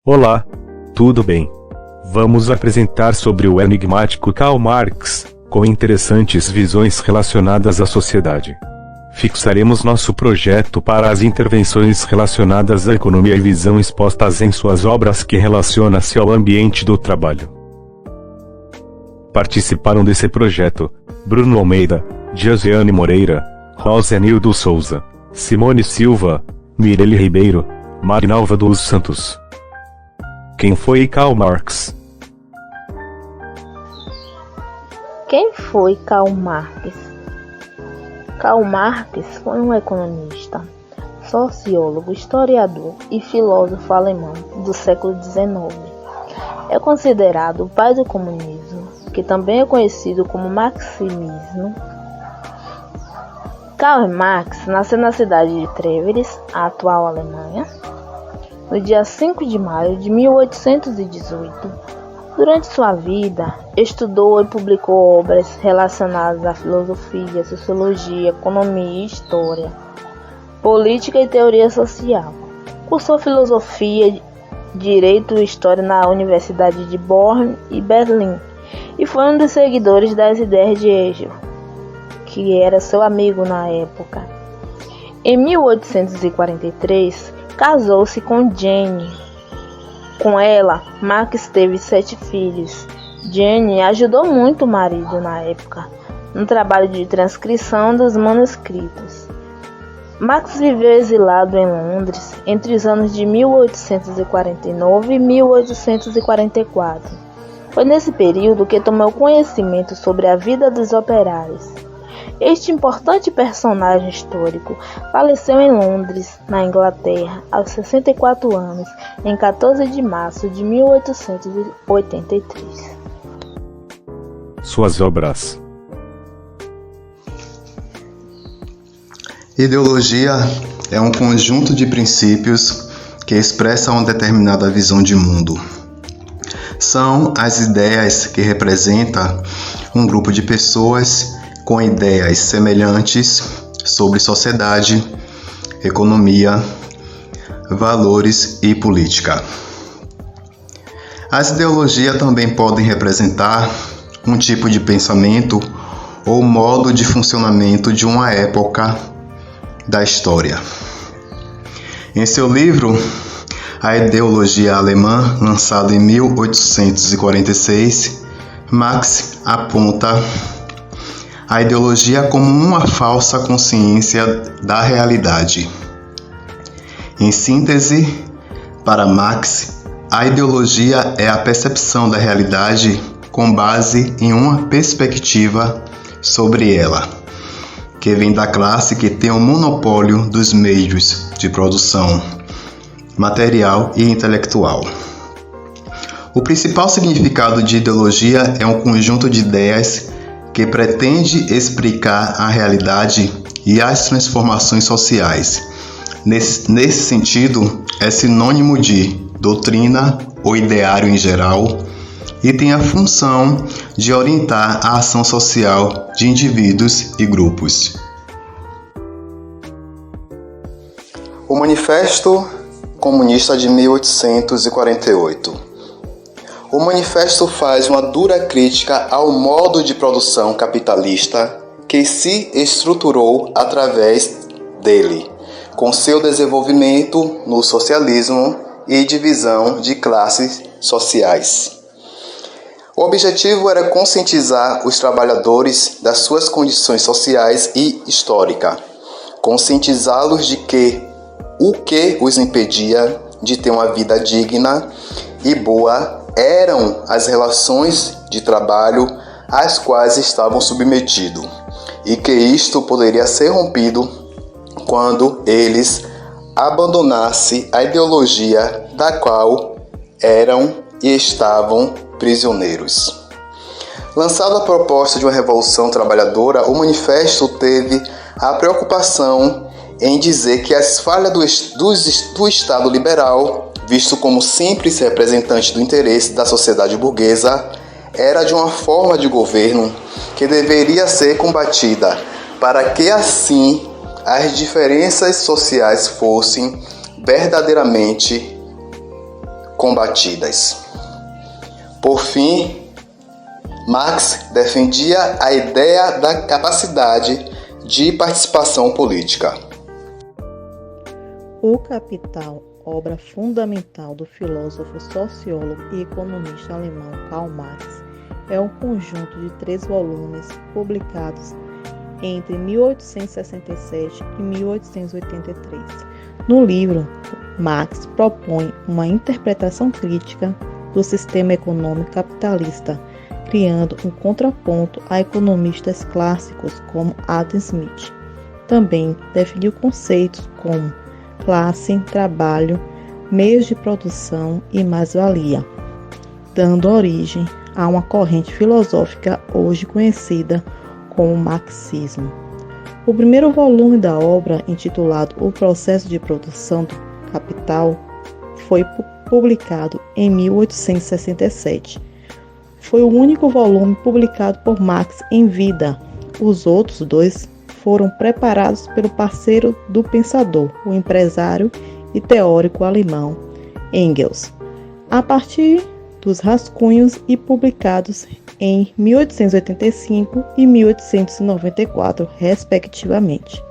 Olá, tudo bem? Vamos apresentar sobre o enigmático Karl Marx, com interessantes visões relacionadas à sociedade. Fixaremos nosso projeto para as intervenções relacionadas à economia e visão expostas em suas obras que relacionam-se ao ambiente do trabalho. Participaram desse projeto Bruno Almeida, Josiane Moreira, Rosenildo Souza, Simone Silva, Mirelle Ribeiro, Marinalva dos Santos. Quem foi Karl Marx? Quem foi Karl Marx? Karl Marx foi um economista, sociólogo, historiador e filósofo alemão do século XIX. É considerado o pai do comunismo, que também é conhecido como marxismo. Karl Marx nasceu na cidade de Treviso, a atual Alemanha, no dia 5 de maio de 1818. Durante sua vida, estudou e publicou obras relacionadas à filosofia, sociologia, economia e história, política e teoria social. Cursou filosofia, direito e história na Universidade de Bonn e Berlim e foi um dos seguidores das ideias de Hegel, que era seu amigo na época. Em 1843, casou-se com Jane. Com ela, Marx teve 7 filhos. Jane ajudou muito o marido na época, no trabalho de transcrição dos manuscritos. Marx viveu exilado em Londres entre os anos de 1849 e 1844. Foi nesse período que tomou conhecimento sobre a vida dos operários. Este importante personagem histórico faleceu em Londres, na Inglaterra, aos 64 anos, em 14 de março de 1883. Suas obras. Ideologia é um conjunto de princípios que expressam uma determinada visão de mundo. São as ideias que representam um grupo de pessoas com ideias semelhantes sobre sociedade, economia, valores e política. As ideologias também podem representar um tipo de pensamento ou modo de funcionamento de uma época da história. Em seu livro A Ideologia Alemã, lançado em 1846, Marx aponta a ideologia como uma falsa consciência da realidade. Em síntese, para Marx, a ideologia é a percepção da realidade com base em uma perspectiva sobre ela, que vem da classe que tem o monopólio dos meios de produção material e intelectual. O principal significado de ideologia é um conjunto de ideias que pretende explicar a realidade e as transformações sociais. Nesse sentido, é sinônimo de doutrina ou ideário em geral e tem a função de orientar a ação social de indivíduos e grupos. O Manifesto Comunista de 1848. O manifesto faz uma dura crítica ao modo de produção capitalista que se estruturou através dele, com seu desenvolvimento no socialismo e divisão de classes sociais. O objetivo era conscientizar os trabalhadores das suas condições sociais e históricas, conscientizá-los de que o que os impedia de ter uma vida digna e boa eram as relações de trabalho às quais estavam submetidos, e que isto poderia ser rompido quando eles abandonassem a ideologia da qual eram e estavam prisioneiros. Lançado a proposta de uma revolução trabalhadora, o manifesto teve a preocupação em dizer que as falhas do Estado liberal, visto como simples representante do interesse da sociedade burguesa, era de uma forma de governo que deveria ser combatida para que assim as diferenças sociais fossem verdadeiramente combatidas. Por fim, Marx defendia a ideia da capacidade de participação política. O Capital, obra fundamental do filósofo, sociólogo e economista alemão Karl Marx, é um conjunto de 3 volumes publicados entre 1867 e 1883. No livro, Marx propõe uma interpretação crítica do sistema econômico capitalista, criando um contraponto a economistas clássicos como Adam Smith. Também definiu conceitos como classe, trabalho, meios de produção e mais-valia, dando origem a uma corrente filosófica hoje conhecida como marxismo. O primeiro volume da obra, intitulado O Processo de Produção do Capital, foi publicado em 1867. Foi o único volume publicado por Marx em vida. Os outros 2 foram preparados pelo parceiro do pensador, o empresário e teórico alemão Engels, a partir dos rascunhos e publicados em 1885 e 1894, respectivamente.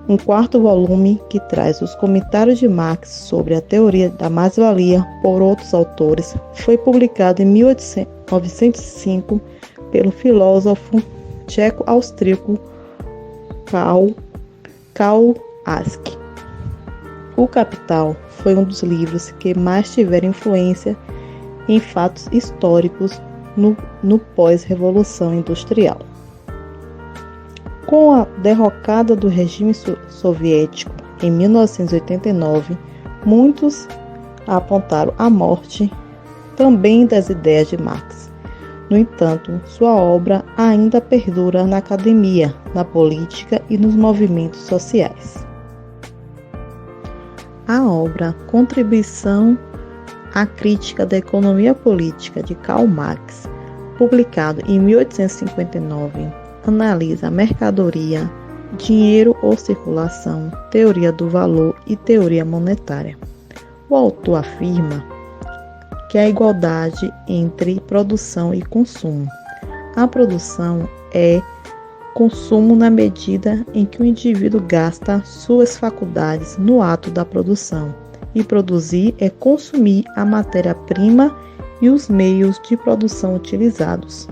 Um quarto volume, que traz os comentários de Marx sobre a teoria da mais-valia por outros autores, foi publicado em 1905 pelo filósofo tcheco-austríaco Karl Ask. O Capital foi um dos livros que mais tiveram influência em fatos históricos no pós-revolução industrial. Com a derrocada do regime soviético em 1989, muitos apontaram a morte também das ideias de Marx. No entanto, sua obra ainda perdura na academia, na política e nos movimentos sociais. A obra Contribuição à Crítica da Economia Política de Karl Marx, publicado em 1859, analisa a mercadoria, dinheiro ou circulação, teoria do valor e teoria monetária. O autor afirma que a igualdade entre produção e consumo. A produção é consumo na medida em que o indivíduo gasta suas faculdades no ato da produção, e produzir é consumir a matéria-prima e os meios de produção utilizados.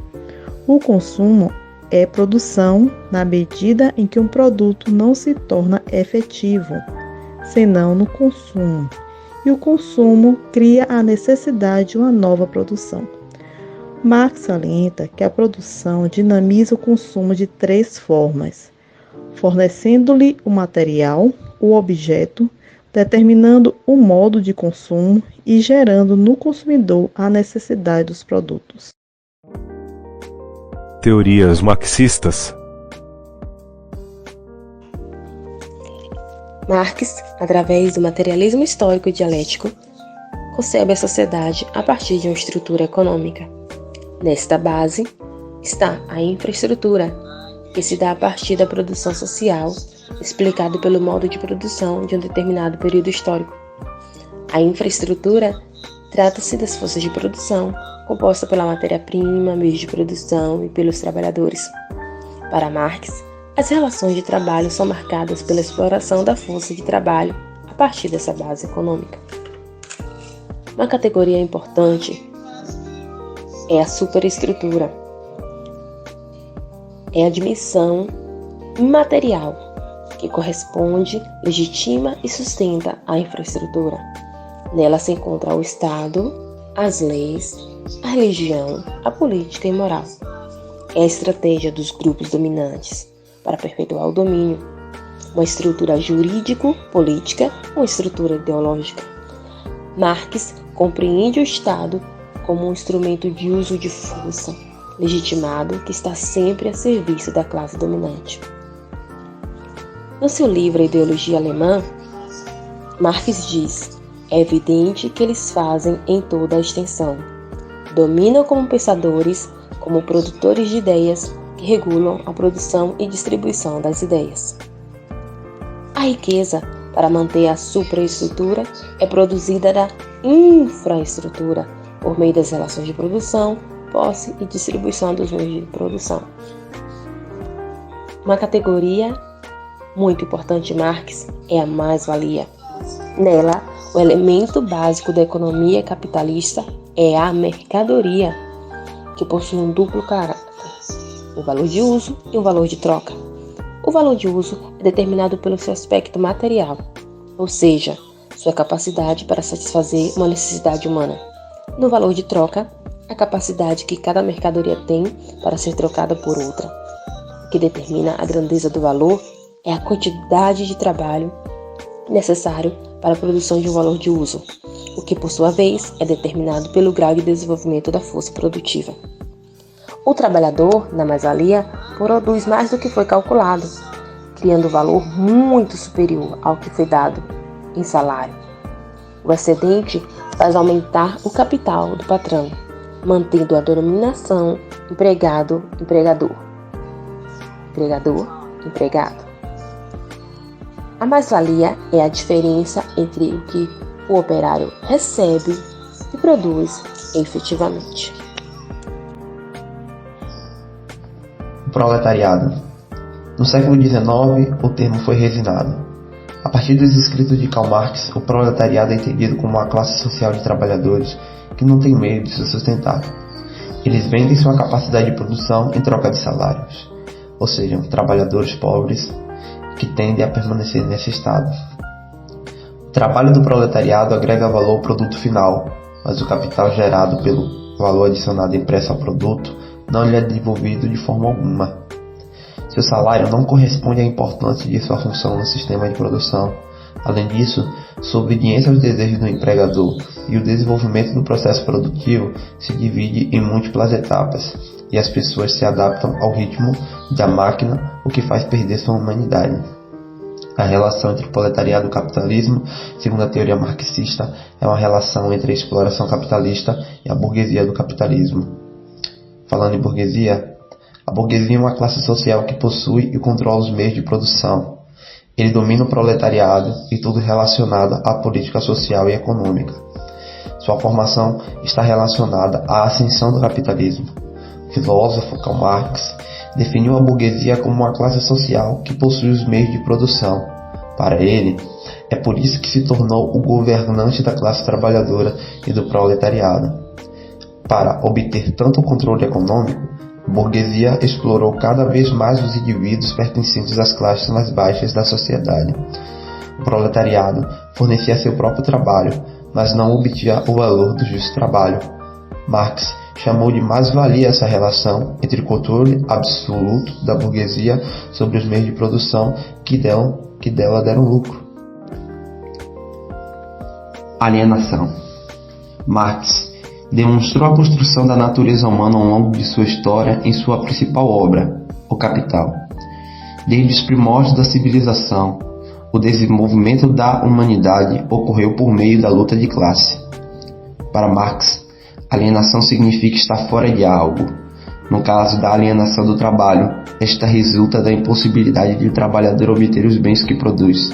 O consumo é produção na medida em que um produto não se torna efetivo, senão no consumo, e o consumo cria a necessidade de uma nova produção. Marx salienta que a produção dinamiza o consumo de 3 formas: fornecendo-lhe o material, o objeto, determinando o modo de consumo e gerando no consumidor a necessidade dos produtos. Teorias marxistas. Marx, através do materialismo histórico e dialético, concebe a sociedade a partir de uma estrutura econômica. Nesta base está a infraestrutura, que se dá a partir da produção social, explicado pelo modo de produção de um determinado período histórico. A infraestrutura trata-se das forças de produção, composta pela matéria-prima, meios de produção e pelos trabalhadores. Para Marx, as relações de trabalho são marcadas pela exploração da força de trabalho a partir dessa base econômica. Uma categoria importante é a superestrutura. É a dimensão imaterial que corresponde, legitima e sustenta a infraestrutura. Nela se encontra o Estado, as leis, a religião, a política e moral. É a estratégia dos grupos dominantes para perpetuar o domínio. Uma estrutura jurídico-política, uma estrutura ideológica. Marx compreende o Estado como um instrumento de uso de força, legitimado que está sempre a serviço da classe dominante. No seu livro A Ideologia Alemã, Marx diz: é evidente que eles fazem em toda a extensão. Dominam como pensadores, como produtores de ideias que regulam a produção e distribuição das ideias. A riqueza para manter a supraestrutura é produzida da infraestrutura, por meio das relações de produção, posse e distribuição dos meios de produção. Uma categoria muito importante de Marx é a mais-valia. Nela, o elemento básico da economia capitalista é a mercadoria, que possui um duplo caráter, o valor de uso e o valor de troca. O valor de uso é determinado pelo seu aspecto material, ou seja, sua capacidade para satisfazer uma necessidade humana. No valor de troca, a capacidade que cada mercadoria tem para ser trocada por outra. O que determina a grandeza do valor é a quantidade de trabalho necessário para a produção de um valor de uso, o que por sua vez é determinado pelo grau de desenvolvimento da força produtiva. O trabalhador, na mais-valia, produz mais do que foi calculado, criando valor muito superior ao que foi dado em salário. O excedente faz aumentar o capital do patrão, mantendo a denominação empregado-empregador. Empregador-empregado. A mais-valia é a diferença entre o que o operário recebe e produz efetivamente. O proletariado. No século XIX, o termo foi refinado. A partir dos escritos de Karl Marx, o proletariado é entendido como uma classe social de trabalhadores que não tem meio de se sustentar. Eles vendem sua capacidade de produção em troca de salários, ou seja, trabalhadores pobres que tendem a permanecer nesse estado. O trabalho do proletariado agrega valor ao produto final, mas o capital gerado pelo valor adicionado impresso ao produto não lhe é devolvido de forma alguma. Seu salário não corresponde à importância de sua função no sistema de produção. Além disso, sua obediência aos desejos do empregador e o desenvolvimento do processo produtivo se divide em múltiplas etapas, e as pessoas se adaptam ao ritmo da máquina, o que faz perder sua humanidade. A relação entre proletariado e capitalismo, segundo a teoria marxista, é uma relação entre a exploração capitalista e a burguesia do capitalismo. Falando em burguesia, a burguesia é uma classe social que possui e controla os meios de produção. Ele domina o proletariado e tudo relacionado à política social e econômica. Sua formação está relacionada à ascensão do capitalismo. O filósofo Karl Marx definiu a burguesia como uma classe social que possui os meios de produção. Para ele, é por isso que se tornou o governante da classe trabalhadora e do proletariado. Para obter tanto controle econômico, a burguesia explorou cada vez mais os indivíduos pertencentes às classes mais baixas da sociedade. O proletariado fornecia seu próprio trabalho, mas não obtinha o valor do justo trabalho. Marx chamou de mais-valia essa relação entre o controle absoluto da burguesia sobre os meios de produção que dela deram lucro. Alienação. Marx demonstrou a construção da natureza humana ao longo de sua história em sua principal obra, O Capital. Desde os primórdios da civilização, o desenvolvimento da humanidade ocorreu por meio da luta de classe. Para Marx, alienação significa estar fora de algo. No caso da alienação do trabalho, esta resulta da impossibilidade de o trabalhador obter os bens que produz.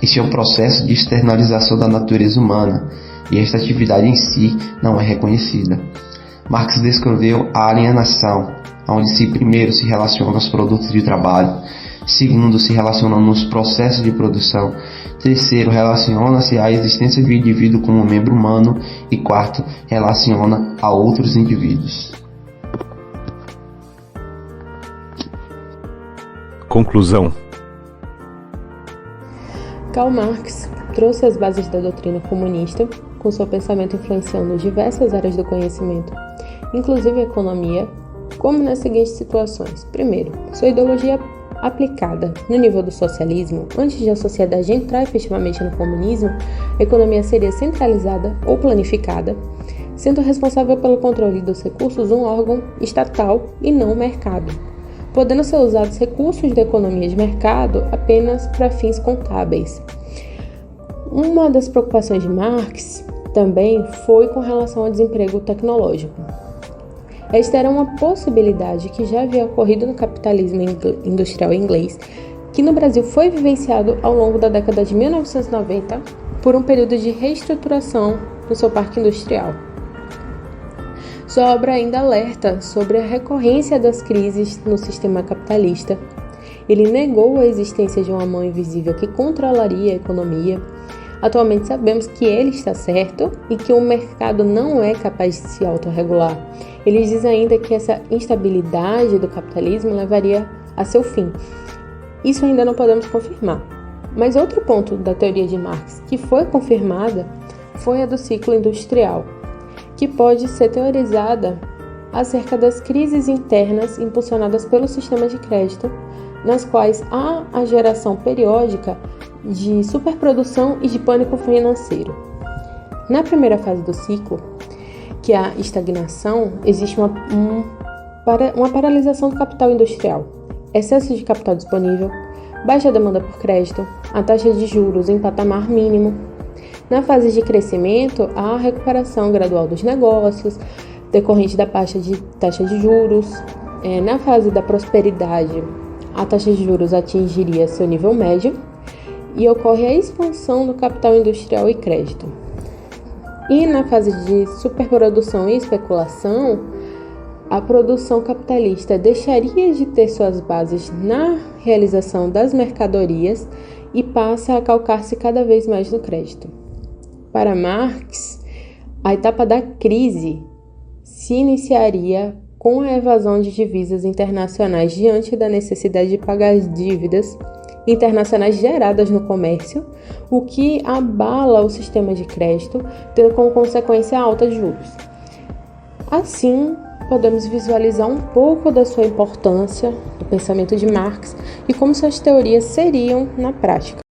Este é um processo de externalização da natureza humana, e esta atividade em si não é reconhecida. Marx descreveu a alienação, onde primeiro se relaciona os produtos de trabalho, segundo se relaciona nos processos de produção, terceiro relaciona-se à existência do indivíduo como membro humano e quarto relaciona a outros indivíduos. Conclusão. Karl Marx trouxe as bases da doutrina comunista, com seu pensamento influenciando diversas áreas do conhecimento, inclusive a economia, como nas seguintes situações. Primeiro, sua ideologia aplicada no nível do socialismo. Antes de a sociedade entrar efetivamente no comunismo, a economia seria centralizada ou planificada, sendo responsável pelo controle dos recursos um órgão estatal e não o mercado, podendo ser usados recursos da economia de mercado apenas para fins contábeis. Uma das preocupações de Marx também foi com relação ao desemprego tecnológico. Esta era uma possibilidade que já havia ocorrido no capitalismo industrial inglês, que no Brasil foi vivenciado ao longo da década de 1990 por um período de reestruturação no seu parque industrial. Sua obra ainda alerta sobre a recorrência das crises no sistema capitalista. Ele negou a existência de uma mão invisível que controlaria a economia. Atualmente sabemos que ele está certo e que o mercado não é capaz de se autorregular. Ele diz ainda que essa instabilidade do capitalismo levaria a seu fim. Isso ainda não podemos confirmar. Mas outro ponto da teoria de Marx que foi confirmada foi a do ciclo industrial, que pode ser teorizada acerca das crises internas impulsionadas pelo sistema de crédito, nas quais há a geração periódica de superprodução e de pânico financeiro. Na primeira fase do ciclo, que é a estagnação, existe uma paralisação do capital industrial, excesso de capital disponível, baixa demanda por crédito, a taxa de juros em patamar mínimo. Na fase de crescimento, há a recuperação gradual dos negócios, decorrente da taxa de juros. Na fase da prosperidade, a taxa de juros atingiria seu nível médio e ocorre a expansão do capital industrial e crédito. E na fase de superprodução e especulação, a produção capitalista deixaria de ter suas bases na realização das mercadorias e passa a calcar-se cada vez mais no crédito. Para Marx, a etapa da crise se iniciaria com a evasão de divisas internacionais diante da necessidade de pagar as dívidas internacionais geradas no comércio, o que abala o sistema de crédito, tendo como consequência a alta de juros. Assim, podemos visualizar um pouco da sua importância do pensamento de Marx e como suas teorias seriam na prática.